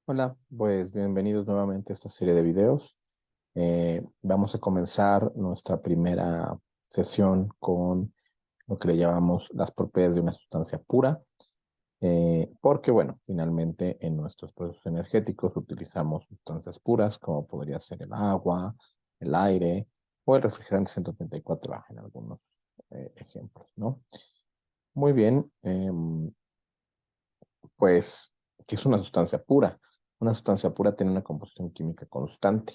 Hola, pues bienvenidos nuevamente a esta serie de videos. Vamos a comenzar nuestra primera sesión con lo que le llamamos las propiedades de una sustancia pura, porque bueno, finalmente en nuestros procesos energéticos utilizamos sustancias puras como podría ser el agua, el aire o el refrigerante 134A en algunos ejemplos, ¿no? Muy bien, pues, ¿qué es una sustancia pura? Una sustancia pura tiene una composición química constante.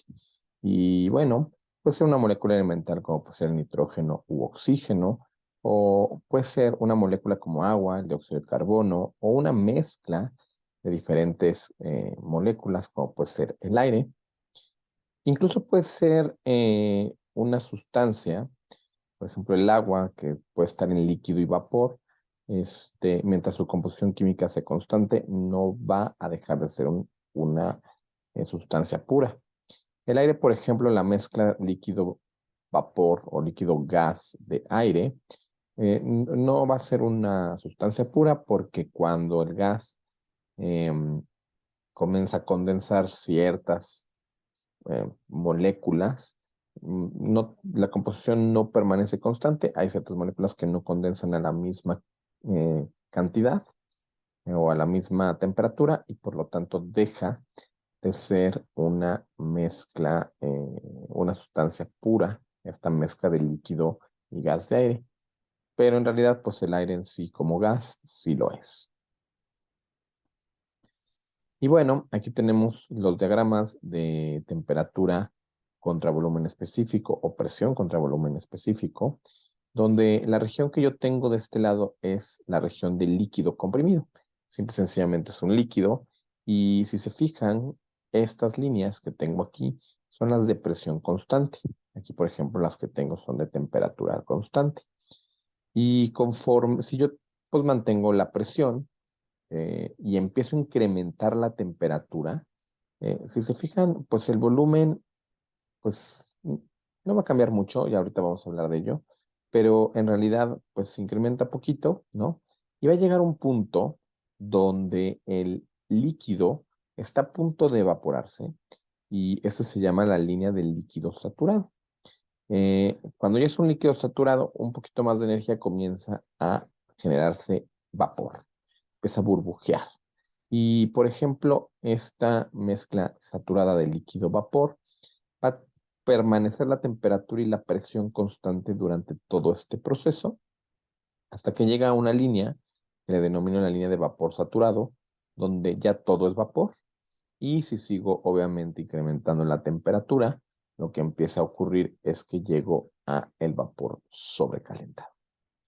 Y bueno, puede ser una molécula elemental como puede ser el nitrógeno u oxígeno, o puede ser una molécula como agua, el dióxido de carbono, o una mezcla de diferentes moléculas como puede ser el aire. Incluso puede ser una sustancia, por ejemplo, el agua, que puede estar en líquido y vapor, mientras su composición química sea constante, no va a dejar de ser una sustancia pura. El aire, por ejemplo, la mezcla líquido-vapor o líquido-gas de aire, no va a ser una sustancia pura porque cuando el gas em, comienza a condensar ciertas moléculas, no, la composición no permanece constante. Hay ciertas moléculas que no condensan a la misma cantidad o a la misma temperatura y por lo tanto deja de ser una mezcla, una sustancia pura, esta mezcla de líquido y gas de aire. Pero en realidad, pues el aire en sí como gas sí lo es. Y bueno, aquí tenemos los diagramas de temperatura contra volumen específico o presión contra volumen específico, donde la región que yo tengo de este lado es la región del líquido comprimido. Simple y sencillamente es un líquido. Y si se fijan, estas líneas que tengo aquí son las de presión constante. Aquí, por ejemplo, las que tengo son de temperatura constante. Y conforme, si yo pues mantengo la presión, y empiezo a incrementar la temperatura, si se fijan, pues el volumen, pues no va a cambiar mucho, y ahorita vamos a hablar de ello, pero en realidad, pues se incrementa poquito, ¿no? Y va a llegar un punto donde el líquido está a punto de evaporarse, y este se llama la línea del líquido saturado. Cuando ya es un líquido saturado, un poquito más de energía comienza a generarse vapor, empieza a burbujear. Y, por ejemplo, esta mezcla saturada de líquido-vapor va a permanecer la temperatura y la presión constante durante todo este proceso, hasta que llega a una línea que le denomino la línea de vapor saturado, donde ya todo es vapor. Y si sigo, obviamente, incrementando la temperatura, lo que empieza a ocurrir es que llego a el vapor sobrecalentado,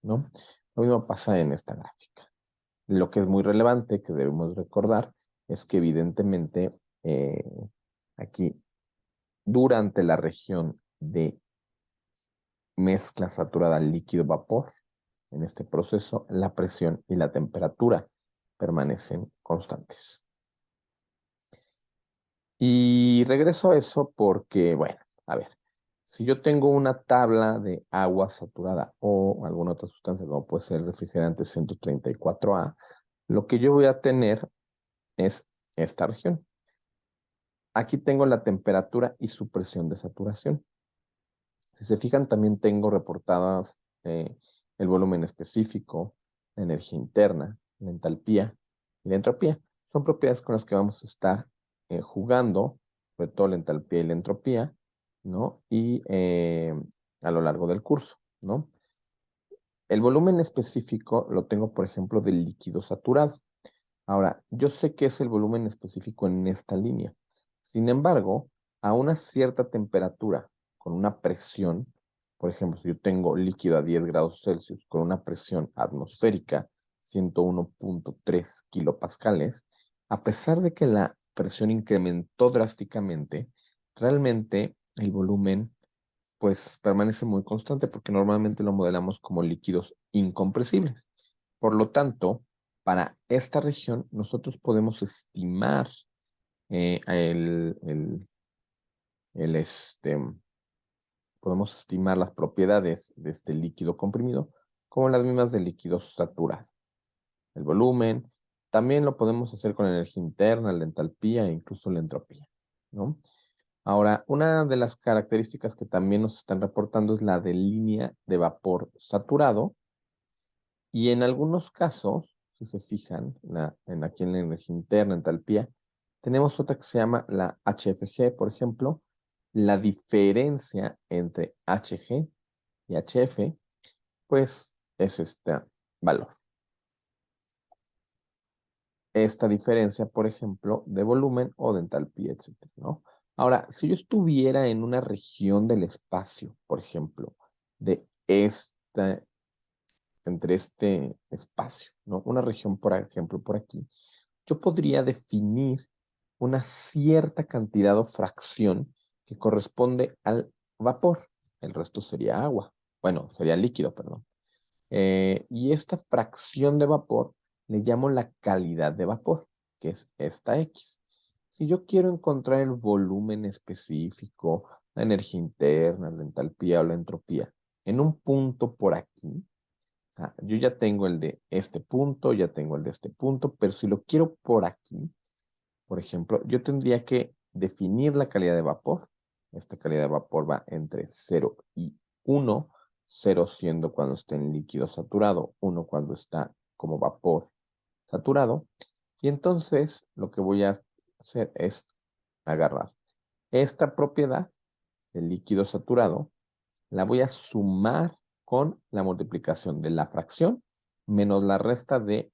¿no? Lo mismo pasa en esta gráfica. Lo que es muy relevante, que debemos recordar, es que evidentemente eh, aquí, durante la región de mezcla saturada líquido-vapor, en este proceso, la presión y la temperatura permanecen constantes. Y regreso a eso porque, bueno, a ver, si yo tengo una tabla de agua saturada o alguna otra sustancia, como puede ser el refrigerante 134A, lo que yo voy a tener es esta región. Aquí tengo la temperatura y su presión de saturación. Si se fijan, también tengo reportadas el volumen específico, la energía interna, la entalpía y la entropía. Son propiedades con las que vamos a estar jugando, sobre todo la entalpía y la entropía, ¿no? Y a lo largo del curso, ¿no? El volumen específico lo tengo, por ejemplo, del líquido saturado. Ahora, yo sé que es el volumen específico en esta línea. Sin embargo, a una cierta temperatura, con una presión, por ejemplo, si yo tengo líquido a 10 grados Celsius con una presión atmosférica 101.3 kilopascales, a pesar de que la presión incrementó drásticamente, realmente el volumen pues permanece muy constante porque normalmente lo modelamos como líquidos incompresibles. Por lo tanto, para esta región nosotros podemos estimar eh, el, el, el, podemos estimar las propiedades de este líquido comprimido como las mismas del líquido saturado. El volumen, También lo podemos hacer con la energía interna, la entalpía e incluso la entropía, ¿no? Ahora, una de las características que también nos están reportando es la de línea de vapor saturado. Y en algunos casos, si se fijan, aquí en la energía interna, entalpía, tenemos otra que se llama la HFG, por ejemplo. La diferencia entre HG y HF, pues es este valor. Esta diferencia, por ejemplo, de volumen o de entalpía, etcétera, ¿no? Ahora, si yo estuviera en una región del espacio, por ejemplo, de entre este espacio, ¿no? Una región, por ejemplo, por aquí, yo podría definir una cierta cantidad o fracción que corresponde al vapor. El resto sería agua. Bueno, sería líquido, perdón. Y esta fracción de vapor le llamo la calidad de vapor, que es esta X. Si yo quiero encontrar el volumen específico, la energía interna, la entalpía o la entropía, en un punto por aquí, yo ya tengo el de este punto, ya tengo el de este punto, pero si lo quiero por aquí, por ejemplo, yo tendría que definir la calidad de vapor. Esta calidad de vapor va entre 0 y 1, 0 siendo cuando está en líquido saturado, 1 cuando está como vapor saturado. Y entonces lo que voy a hacer es agarrar esta propiedad del líquido saturado, la voy a sumar con la multiplicación de la fracción menos la resta de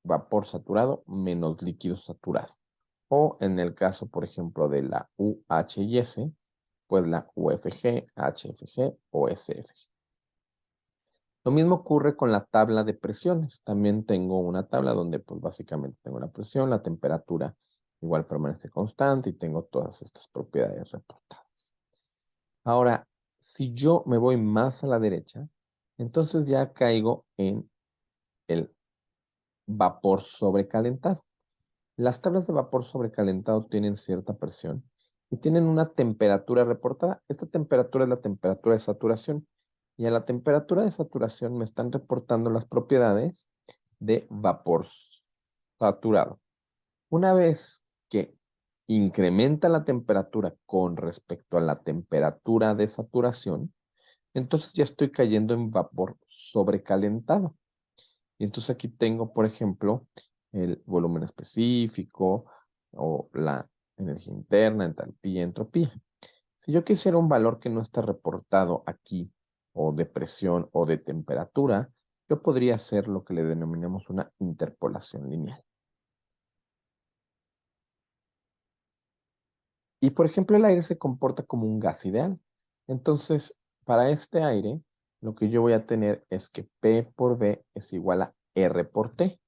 vapor saturado menos líquido saturado. O en el caso, por ejemplo, de la UH y S, pues la UFG, HFG o SFG. Lo mismo ocurre con la tabla de presiones. También tengo una tabla donde pues básicamente tengo la presión, la temperatura igual permanece constante y tengo todas estas propiedades reportadas. Ahora, si yo me voy más a la derecha, entonces ya caigo en el vapor sobrecalentado. Las tablas de vapor sobrecalentado tienen cierta presión y tienen una temperatura reportada. Esta temperatura es la temperatura de saturación. Y a la temperatura de saturación me están reportando las propiedades de vapor saturado. Una vez que incrementa la temperatura con respecto a la temperatura de saturación, entonces ya estoy cayendo en vapor sobrecalentado. Y entonces aquí tengo, por ejemplo, el volumen específico o la energía interna, entalpía, entropía. Si yo quisiera un valor que no está reportado aquí, o de presión o de temperatura, yo podría hacer lo que le denominamos una interpolación lineal. Y por ejemplo, el aire se comporta como un gas ideal. Entonces, para este aire, lo que yo voy a tener es que P por V es igual a R por T.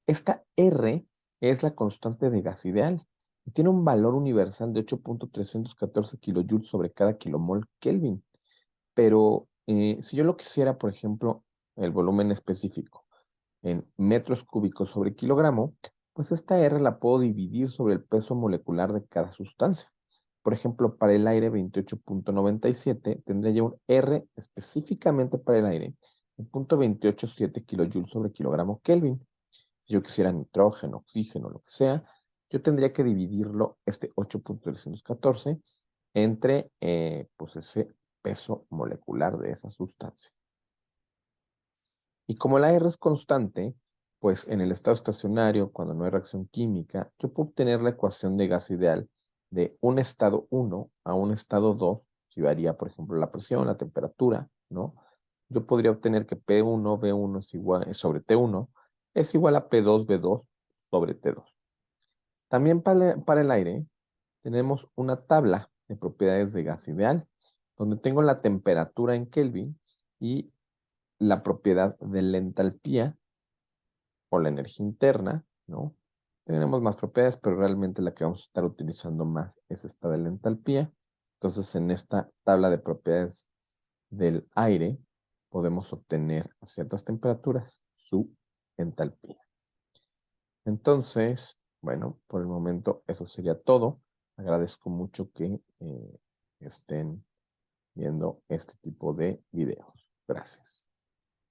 Esta R es la constante de gas ideal y tiene un valor universal de 8.314 kilojoules sobre cada kilomol Kelvin. Pero si yo lo quisiera, por ejemplo, el volumen específico en metros cúbicos sobre kilogramo, pues esta R la puedo dividir sobre el peso molecular de cada sustancia. Por ejemplo, para el aire 28.97 tendría yo un R específicamente para el aire de 0.287 kilojoules sobre kilogramo Kelvin. Si yo quisiera nitrógeno, oxígeno, lo que sea, yo tendría que dividirlo, este 8.314, entre pues ese peso molecular de esa sustancia. Y como la R es constante, pues en el estado estacionario, cuando no hay reacción química, yo puedo obtener la ecuación de gas ideal de un estado 1 a un estado 2, si varía, por ejemplo, la presión, la temperatura, ¿no? Yo podría obtener que P1, V1 es igual, sobre T1 es igual a P2, V2 sobre T2. También para el aire tenemos una tabla de propiedades de gas ideal, donde tengo la temperatura en Kelvin y la propiedad de la entalpía o la energía interna, ¿no? Tenemos más propiedades, pero realmente la que vamos a estar utilizando más es esta de la entalpía. Entonces, en esta tabla de propiedades del aire, podemos obtener a ciertas temperaturas su entalpía. Entonces, bueno, por el momento eso sería todo. Agradezco mucho que estén viendo este tipo de videos. Gracias.